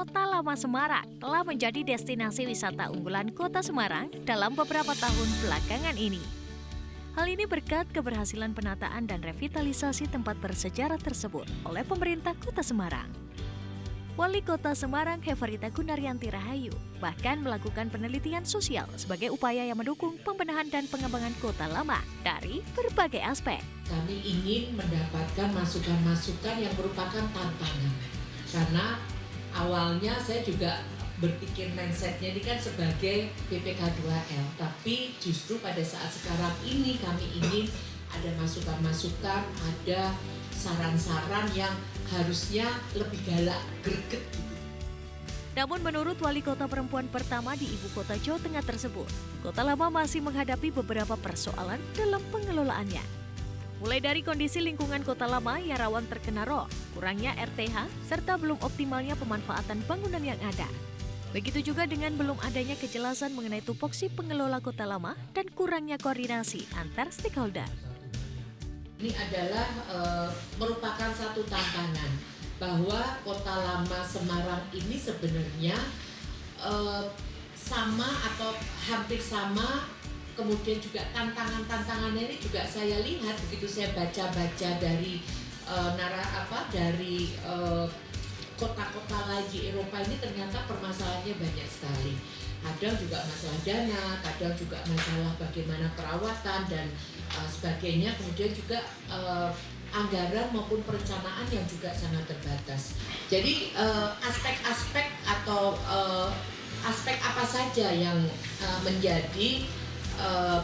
Kota Lama Semarang telah menjadi destinasi wisata unggulan Kota Semarang dalam beberapa tahun belakangan ini. Hal ini berkat keberhasilan penataan dan revitalisasi tempat bersejarah tersebut oleh pemerintah Kota Semarang. Wali Kota Semarang Heverita Gunaryanti Rahayu bahkan melakukan penelitian sosial sebagai upaya yang mendukung pembenahan dan pengembangan Kota Lama dari berbagai aspek. Kami ingin mendapatkan masukan-masukan yang merupakan tantangan. Karena awalnya saya juga berpikir mindsetnya ini kan sebagai PPK 2L. Tapi justru pada saat sekarang ini kami ingin ada masukan-masukan, ada saran-saran yang harusnya lebih galak, greget gitu. Namun menurut wali kota perempuan pertama di ibu kota Jawa Tengah tersebut, Kota Lama masih menghadapi beberapa persoalan dalam pengelolaannya. Mulai dari kondisi lingkungan Kota Lama yang rawan terkena rob, kurangnya RTH, serta belum optimalnya pemanfaatan bangunan yang ada. Begitu juga dengan belum adanya kejelasan mengenai tupoksi pengelola Kota Lama dan kurangnya koordinasi antar stakeholder. Ini adalah merupakan satu tantangan bahwa Kota Lama Semarang ini sebenarnya sama atau hampir sama. Kemudian juga tantangannya ini juga saya lihat begitu saya baca-baca dari kota-kota lain di Eropa ini ternyata permasalahannya banyak sekali. Kadang juga masalah dana, kadang juga masalah bagaimana perawatan dan sebagainya. Kemudian juga anggaran maupun perencanaan yang juga sangat terbatas. Jadi aspek-aspek atau aspek apa saja yang menjadi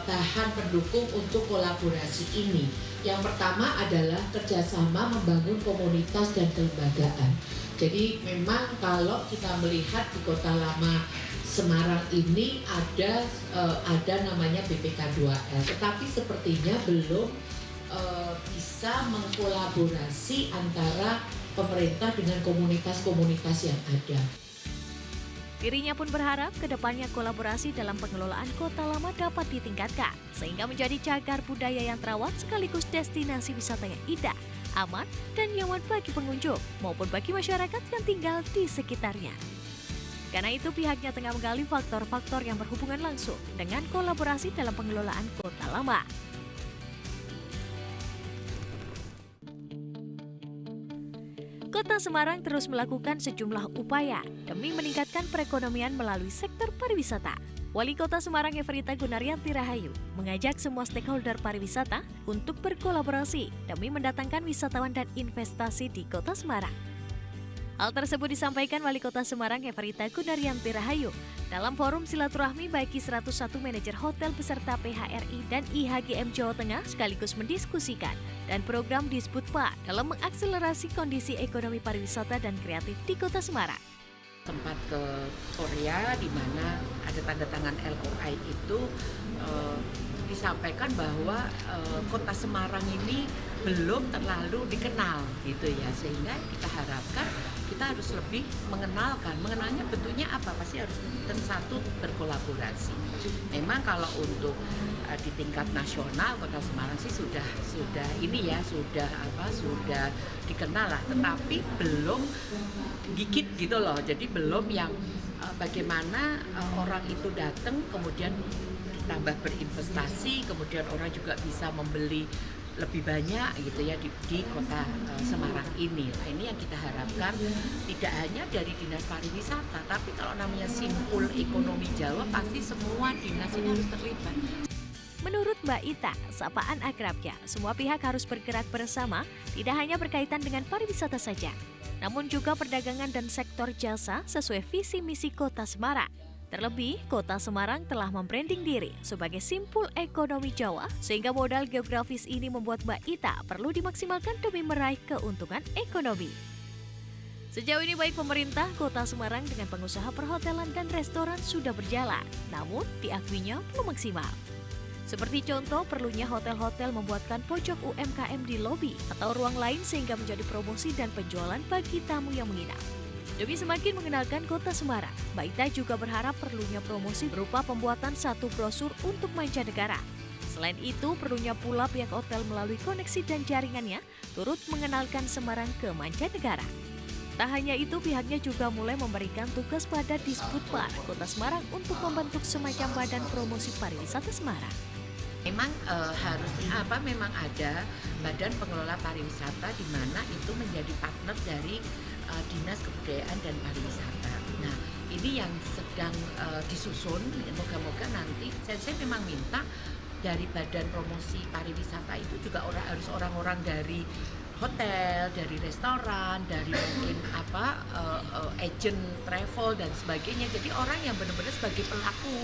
bahan pendukung untuk kolaborasi ini. Yang pertama adalah kerjasama membangun komunitas dan kelembagaan. Jadi memang kalau kita melihat di Kota Lama Semarang ini ada namanya BPK 2L, tetapi sepertinya belum bisa mengkolaborasi antara pemerintah dengan komunitas-komunitas yang ada. Dirinya pun berharap kedepannya kolaborasi dalam pengelolaan Kota Lama dapat ditingkatkan, sehingga menjadi cagar budaya yang terawat sekaligus destinasi wisata yang indah, aman, dan nyaman bagi pengunjung maupun bagi masyarakat yang tinggal di sekitarnya. Karena itu pihaknya tengah menggali faktor-faktor yang berhubungan langsung dengan kolaborasi dalam pengelolaan Kota Lama. Kota Semarang terus melakukan sejumlah upaya demi meningkatkan perekonomian melalui sektor pariwisata. Wali Kota Semarang Heverita Gunaryanti Rahayu mengajak semua stakeholder pariwisata untuk berkolaborasi demi mendatangkan wisatawan dan investasi di Kota Semarang. Hal tersebut disampaikan Wali Kota Semarang Heverita Gunaryanti Rahayu dalam forum silaturahmi bagi 101 manajer hotel beserta PHRI dan IHGM Jawa Tengah sekaligus mendiskusikan dan program Disputpa dalam mengakselerasi kondisi ekonomi pariwisata dan kreatif di Kota Semarang. Sempat ke Korea di mana ada tanda tangan LOI itu disampaikan bahwa Kota Semarang ini belum terlalu dikenal gitu ya, sehingga kita harapkan kita harus lebih mengenalnya bentuknya apa, pasti harus satu berkolaborasi. Memang kalau untuk di tingkat nasional Kota Semarang sih sudah dikenal lah, tetapi belum gigit gitu loh. Jadi belum yang bagaimana orang itu datang kemudian ditambah berinvestasi, kemudian orang juga bisa membeli lebih banyak gitu ya di Kota Semarang ini. Nah, ini yang kita harapkan tidak hanya dari Dinas Pariwisata, tapi kalau namanya simpul ekonomi Jawa pasti semua dinas ini harus terlibat. Menurut Mbak Ita, sapaan akrabnya, semua pihak harus bergerak bersama, tidak hanya berkaitan dengan pariwisata saja, namun juga perdagangan dan sektor jasa sesuai visi misi Kota Semarang. Terlebih, Kota Semarang telah membranding diri sebagai simpul ekonomi Jawa, sehingga modal geografis ini membuat Mbak Ita perlu dimaksimalkan demi meraih keuntungan ekonomi. Sejauh ini baik pemerintah Kota Semarang dengan pengusaha perhotelan dan restoran sudah berjalan, namun diakuinya belum maksimal. Seperti contoh, perlunya hotel-hotel membuatkan pojok UMKM di lobi atau ruang lain sehingga menjadi promosi dan penjualan bagi tamu yang menginap. Demi semakin mengenalkan Kota Semarang, Mbak Ita juga berharap perlunya promosi berupa pembuatan satu brosur untuk mancanegara. Selain itu, perlunya pula pihak hotel melalui koneksi dan jaringannya turut mengenalkan Semarang ke mancanegara. Tak hanya itu, pihaknya juga mulai memberikan tugas pada Disputpar Kota Semarang untuk membentuk semacam badan promosi pariwisata Semarang. Memang memang ada badan pengelola pariwisata di mana itu menjadi partner dari Dinas Kebudayaan dan Pariwisata. Nah, ini yang sedang disusun, moga-moga nanti saya memang minta dari badan promosi pariwisata itu juga harus orang-orang dari hotel, dari restoran, dari mungkin agent travel dan sebagainya. Jadi orang yang benar-benar sebagai pelaku,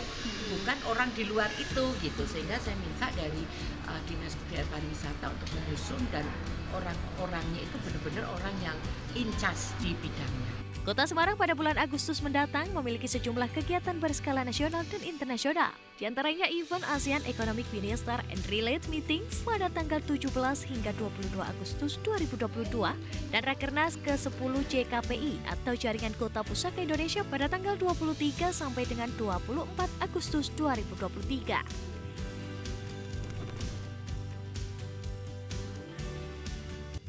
bukan orang di luar itu gitu. Sehingga saya minta dari Dinas Kebudayaan Pariwisata untuk menyusun dan orang-orangnya itu benar-benar orang yang in charge di bidangnya. Kota Semarang pada bulan Agustus mendatang memiliki sejumlah kegiatan berskala nasional dan internasional. Di antaranya event ASEAN Economic Minister and Relate Meetings pada tanggal 17 hingga 22 Agustus 2022 dan Rakernas ke-10 JKPI atau Jaringan Kota Pusaka Indonesia pada tanggal 23 sampai dengan 24 Agustus 2023.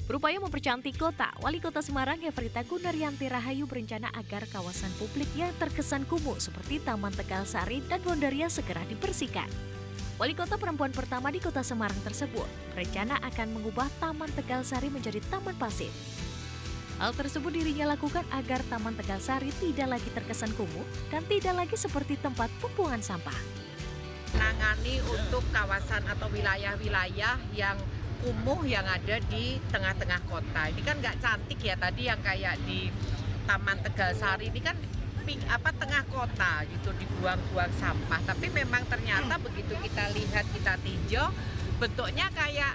Berupaya mempercantik kota, Wali Kota Semarang Heverita Gunaryanti Rahayu berencana agar kawasan publik yang terkesan kumuh seperti Taman Tegal Sari dan Bondaria segera dibersihkan. Wali Kota perempuan pertama di Kota Semarang tersebut berencana akan mengubah Taman Tegal Sari menjadi taman pasif. Hal tersebut dirinya lakukan agar Taman Tegal Sari tidak lagi terkesan kumuh dan tidak lagi seperti tempat pembuangan sampah. Menangani untuk kawasan atau wilayah-wilayah yang kumuh yang ada di tengah-tengah kota. Ini kan nggak cantik ya, tadi yang kayak di Taman Tegal Sari ini kan tengah kota gitu, dibuang-buang sampah. Tapi memang ternyata begitu kita lihat, kita tinjau, bentuknya kayak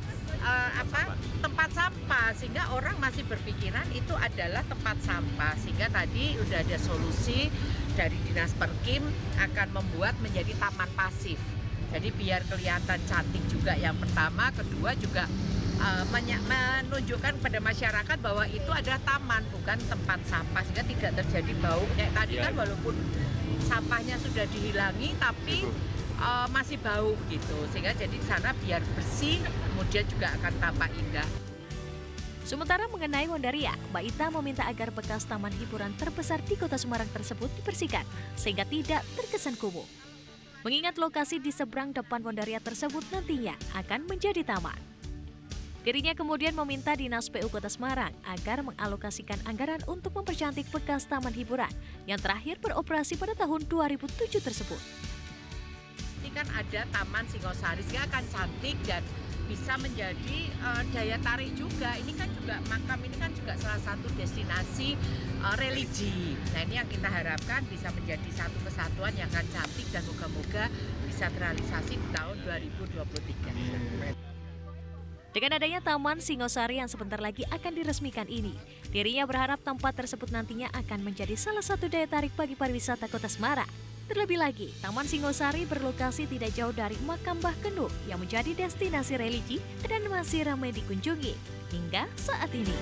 tempat sampah, sehingga orang masih berpikiran itu adalah tempat sampah. Sehingga tadi udah ada solusi dari Dinas Perkim akan membuat menjadi taman pasif. Jadi biar kelihatan cantik juga yang pertama, kedua juga menunjukkan kepada masyarakat bahwa itu adalah taman, bukan tempat sampah, sehingga tidak terjadi bau. Kayak tadi kan walaupun sampahnya sudah dihilangi, tapi masih bau gitu, sehingga jadi di sana biar bersih, kemudian juga akan tampak indah. Sementara mengenai Bondaria, Mbak Ita meminta agar bekas taman hiburan terbesar di Kota Semarang tersebut dibersihkan sehingga tidak terkesan kumuh. Mengingat lokasi di seberang depan Bondaria tersebut nantinya akan menjadi taman. Dirinya kemudian meminta Dinas PU Kota Semarang agar mengalokasikan anggaran untuk mempercantik bekas taman hiburan yang terakhir beroperasi pada tahun 2007 tersebut. Ini kan ada Taman Singosari, sehingga akan cantik dan bisa menjadi daya tarik juga. Ini kan juga makam ini kan juga salah satu destinasi religi. Nah, ini yang kita harapkan bisa menjadi satu kesatuan yang akan cantik dan moga-moga bisa terrealisasi di tahun 2023. Dengan adanya Taman Singosari yang sebentar lagi akan diresmikan ini, dirinya berharap tempat tersebut nantinya akan menjadi salah satu daya tarik bagi pariwisata Kota Semarang. Terlebih lagi, Taman Singosari berlokasi tidak jauh dari makam Mbah Kenu yang menjadi destinasi religi dan masih ramai dikunjungi hingga saat ini.